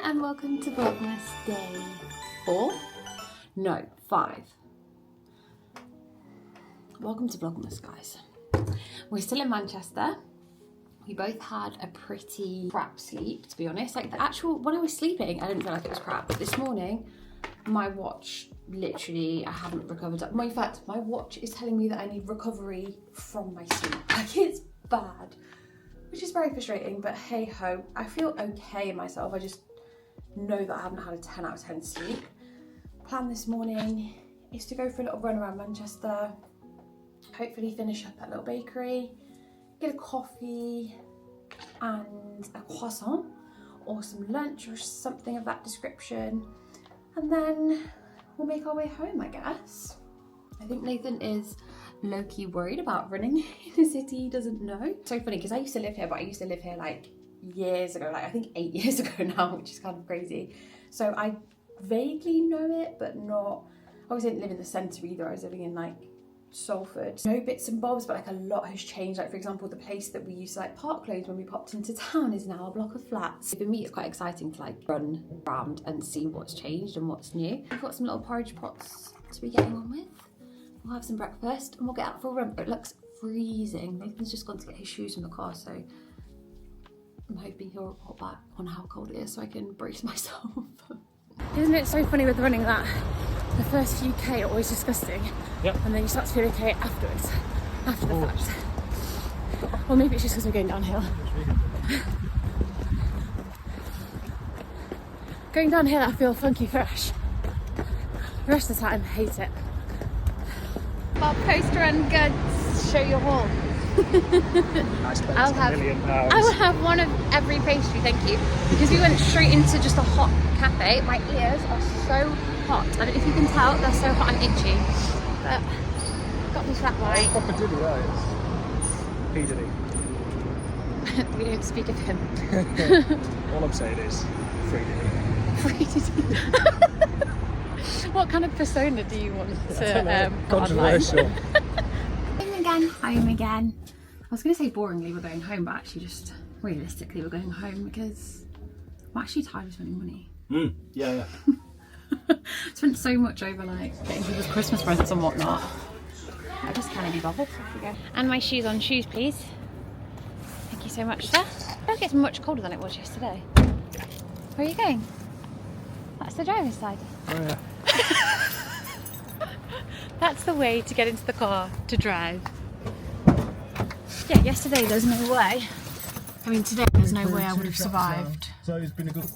and welcome to Vlogmas day 4? No, 5. Welcome to Vlogmas, guys. We're still in Manchester. We both had a pretty crap sleep, to be honest. Like the actual, when I was sleeping, I didn't feel like it was crap. But this morning, my watch, literally, I haven't recovered. In fact, my watch is telling me that I need recovery from my sleep. Like, it's bad, which is very frustrating, but hey ho. I feel okay in myself. I just know that I haven't had a 10 out of 10 sleep. Plan this morning is to go for a little run around Manchester, hopefully finish up at a little bakery, get a coffee and a croissant or some lunch or something of that description, and then we'll make our way home, I guess. I think Nathan is low-key worried about running in a city he doesn't know. It's so funny because I used to live here, but I used to live here like years ago, like I think 8 years ago now, which is kind of crazy. So I vaguely know it, but not, obviously I didn't live in the centre either. I was living in like Salford. No bits and bobs, but like a lot has changed. Like for example, the place that we used to like park clothes when we popped into town is now a block of flats. For me, it's quite exciting to like run around and see what's changed and what's new. We've got some little porridge pots to be getting on with. We'll have some breakfast and we'll get out for a run. It looks freezing. Nathan's just gone to get his shoes from the car, so I'm hoping he'll report back on how cold it is so I can brace myself. Isn't it so funny with running that the first few K are always disgusting, yep, and then you start to feel okay afterwards, after the fact. Or maybe it's just because we're going downhill. Going downhill I feel funky fresh. The rest of the time I hate it. Our post-run goods, show your haul. I will have one of every pastry, thank you. Because we went straight into just a hot cafe. My ears are so hot. I don't know if you can tell, they're so hot and itchy. But got me flat white. Proper Diddy, that is. P Diddy. We don't speak of him. All I'm saying is free Diddy. Free Diddy. What kind of persona do you want to controversial. Home again. I was going to say boringly we're going home, but actually just realistically we're going home because I'm actually tired of spending money. Yeah. Spent so much over like getting people's Christmas presents and whatnot. I just can't be bothered. And my shoes on shoes, please. Thank you so much, sir. I feel like it's much colder than it was yesterday. Where are you going? That's the driver's side. Oh yeah. That's the way to get into the car to drive. Yeah, yesterday there's no way. I mean today there's no way I would have survived. So it's been a good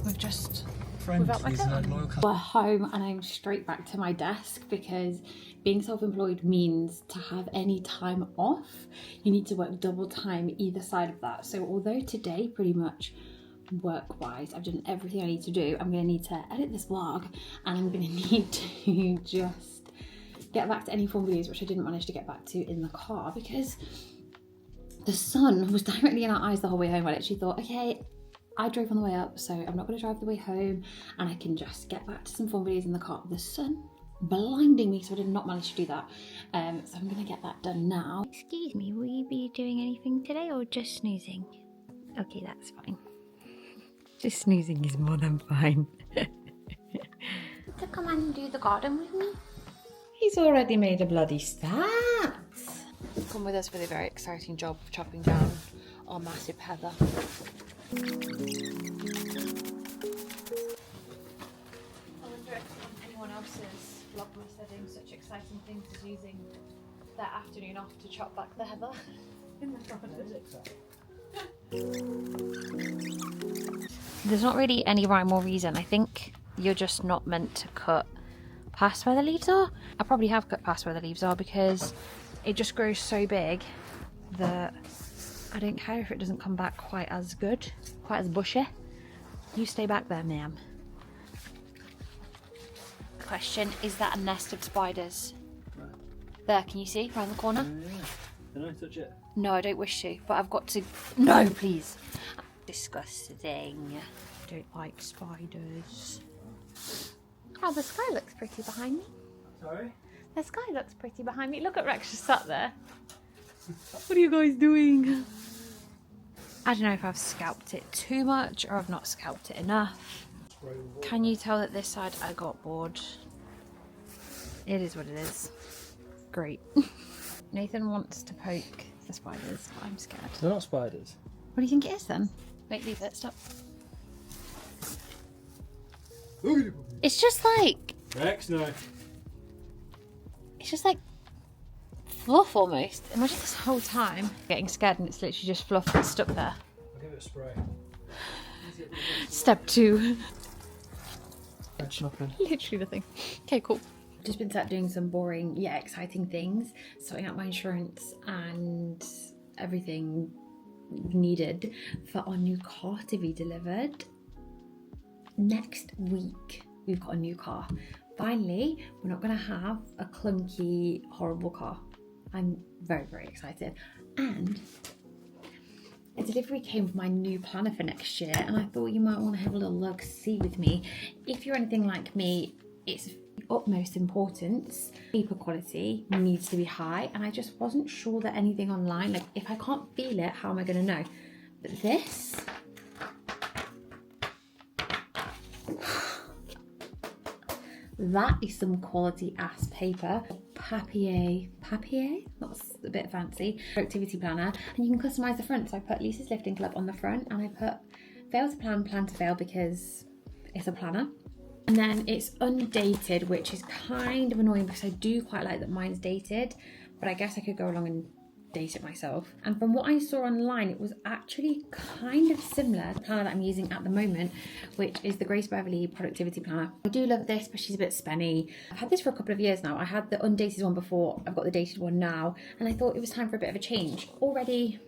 We've just friend. We're home and I'm straight back to my desk because being self-employed means to have any time off, you need to work double time either side of that. So although today pretty much work-wise I've done everything I need to do, I'm going to need to edit this vlog and I'm going to need to just get back to any form videos which I didn't manage to get back to in the car because the sun was directly in our eyes the whole way home. I literally thought, okay, I drove on the way up, so I'm not going to drive the way home and I can just get back to some form videos in the car. The sun blinding me, so I did not manage to do that. So I'm going to get that done now. Excuse me, will you be doing anything today or just snoozing? Okay, that's fine. Just snoozing is more than fine. To come and do the garden with me? He's already made a bloody start. Come with us for the very exciting job of chopping down our massive heather. I wonder if anyone else's Vlogmas are doing such exciting things as using their afternoon off to chop back the heather in the garden. There's not really any rhyme or reason. I think you're just not meant to cut past where the leaves are. I probably have cut past where the leaves are because it just grows so big that I don't care if it doesn't come back quite as good, quite as bushy. You stay back there, ma'am. Question, is that a nest of spiders? No. There, can you see? Around the corner? Can I touch it? No, I don't wish to, but I've got to... No, please. Disgusting. Don't like spiders. Oh, the sky looks pretty behind me. Sorry? The sky looks pretty behind me. Look at Rex just sat there. What are you guys doing? I don't know if I've scalped it too much or I've not scalped it enough. Can you tell that this side I got bored? It is what it is. Great. Nathan wants to poke the spiders, but I'm scared. They're not spiders. What do you think it is then? Wait, leave it, stop. It's just like... Rex, no. It's just like fluff almost. Imagine this whole time getting scared and it's literally just fluff that's stuck there. I'll give it a spray. Step 2. That's nothing. Literally nothing. Okay, cool. Just been sat doing some boring yet exciting things, sorting out my insurance and everything needed for our new car to be delivered. Next week, we've got a new car. Finally, we're not going to have a clunky, horrible car. I'm very, very excited. And a delivery came with my new planner for next year, and I thought you might want to have a little look, see with me. If you're anything like me, it's utmost importance. Paper quality needs to be high, and I just wasn't sure that anything online, like if I can't feel it, how am I going to know? But this... that is some quality ass paper. Papier, that's a bit fancy. Productivity planner, and you can customize the front. So I put Lisa's Lifting Club on the front, and I put fail to plan, plan to fail, because it's a planner. And then it's undated, which is kind of annoying because I do quite like that mine's dated, but I guess I could go along and date it myself. And from what I saw online, it was actually kind of similar to the planner that I'm using at the moment, which is the Grace Beverly Productivity Planner. I do love this, but she's a bit spenny. I've had this for a couple of years now. I had the undated one before, I've got the dated one now, and I thought it was time for a bit of a change. Already,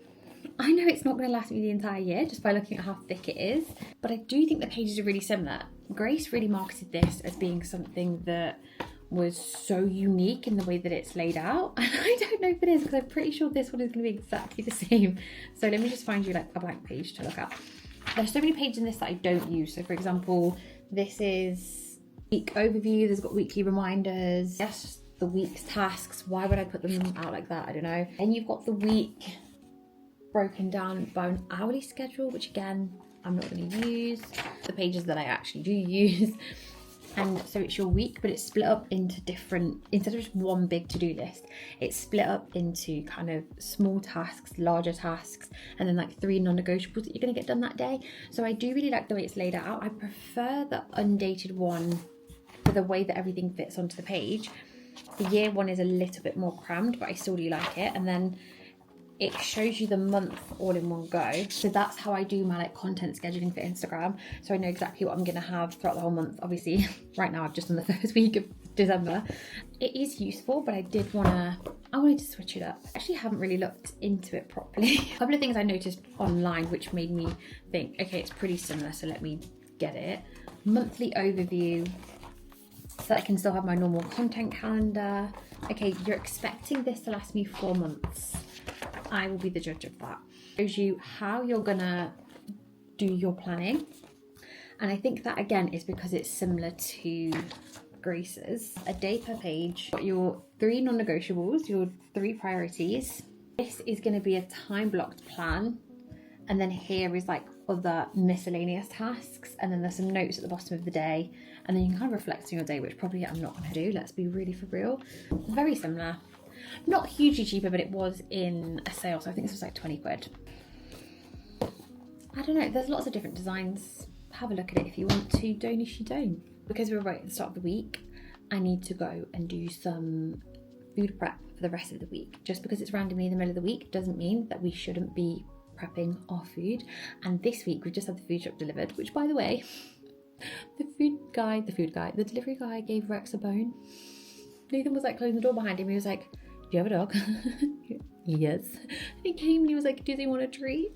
I know it's not going to last me the entire year just by looking at how thick it is, but I do think the pages are really similar. Grace really marketed this as being something that was so unique in the way that it's laid out, and I don't know if it is, because I'm pretty sure this one is going to be exactly the same. So let me just find you like a blank page to look at. There's so many pages in this that I don't use. So for example, this is week overview, there's got weekly reminders, yes, the week's tasks. Why would I put them out like that? I don't know. And you've got the week broken down by an hourly schedule, which again I'm not going to use. The pages that I actually do use. And so it's your week, but it's split up into different, instead of just one big to-do list, it's split up into kind of small tasks, larger tasks, and then like 3 non-negotiables that you're going to get done that day. So I do really like the way it's laid out. I prefer the undated one for the way that everything fits onto the page. The year one is a little bit more crammed, but I still do like it. And then it shows you the month all in one go. So that's how I do my like content scheduling for Instagram. So I know exactly what I'm gonna have throughout the whole month. Obviously, right now I've just done the first week of December. It is useful, but I wanted to switch it up. I actually haven't really looked into it properly. A couple of things I noticed online which made me think, okay, it's pretty similar, so let me get it. Monthly overview, so that I can still have my normal content calendar. Okay, you're expecting this to last me 4 months. I will be the judge of that. Shows you how you're gonna do your planning. And I think that again is because it's similar to Grace's. A day per page, got your 3 non-negotiables, your 3 priorities. This is gonna be a time blocked plan. And then here is like other miscellaneous tasks. And then there's some notes at the bottom of the day. And then you can kind of reflect on your day, which probably I'm not gonna do, let's be really for real. Very similar. Not hugely cheaper, but it was in a sale, so I think this was like 20 quid. I don't know, there's lots of different designs. Have a look at it if you want to, don't if you don't. Because we're right at the start of the week, I need to go and do some food prep for the rest of the week. Just because it's randomly in the middle of the week doesn't mean that we shouldn't be prepping our food. And this week we've just had the food truck delivered, which by the way, the delivery guy gave Rex a bone. Nathan was like closing the door behind him. He was like, do you have a dog? Yes. And he came and he was like, do they want a treat?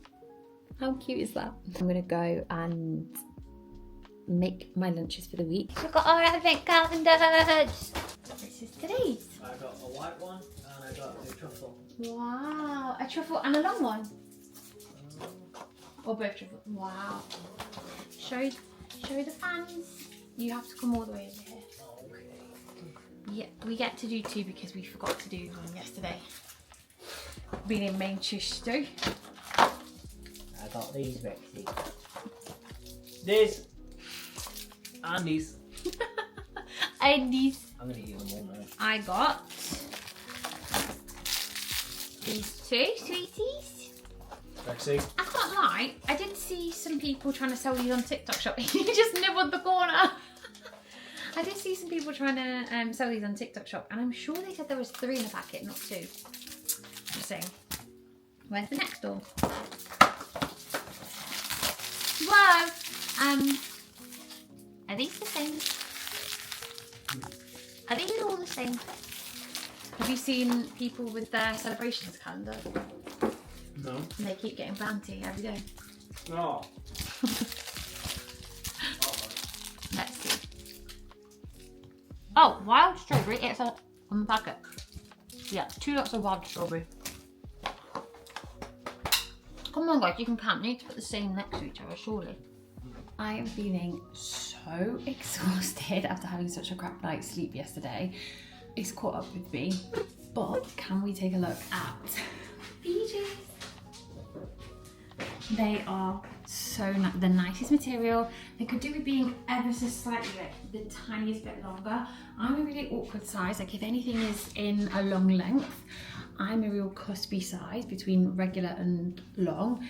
How cute is that? I'm gonna go and make my lunches for the week. We've got our advent calendars. This is today's. I got a white one and I got a truffle. Wow, a truffle and a long one. Or both truffle. Wow. Show the fans. You have to come all the way over here. Yeah, we get to do 2 because we forgot to do one yesterday. Being in Manchester. I had got these, Rexy. This and these. And these. I'm gonna eat them all now. I got these two sweeties. Rexy. I can't lie, I did see some people trying to sell these on TikTok shop. You just nibbled the corner. I did see some people trying to sell these on TikTok shop, and I'm sure they said there was 3 in a packet, not 2. Just saying. Where's the next door? Whoa! Are these the same? Are these all the same? Have you seen people with their celebrations calendar? No. And they keep getting bounty every day. No. Let's see. Oh, wild strawberry. It's on the packet. Yeah, 2 lots of wild strawberry. Come on guys, you can count. You need to put the same next to each other, surely. I am feeling so exhausted after having such a crap night's sleep yesterday. It's caught up with me. But can we take a look at PJs? They are so the nicest material. They could do with being ever so slightly, like, the tiniest bit longer. I'm a really awkward size. Like, if anything is in a long length, I'm a real cuspy size between regular and long.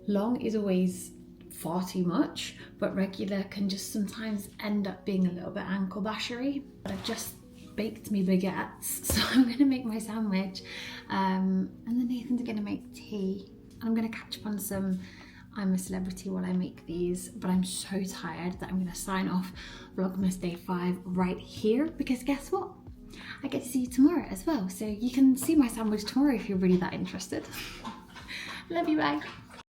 Long is always far too much, but regular can just sometimes end up being a little bit ankle bashery. I've just baked me baguettes, so I'm gonna make my sandwich, and then Nathan's gonna make tea. I'm gonna catch up on some I'm a Celebrity while I make these, but I'm so tired that I'm gonna sign off Vlogmas Day 5 right here, because guess what? I get to see you tomorrow as well, so you can see my sandwich tomorrow if you're really that interested. Love you, bye.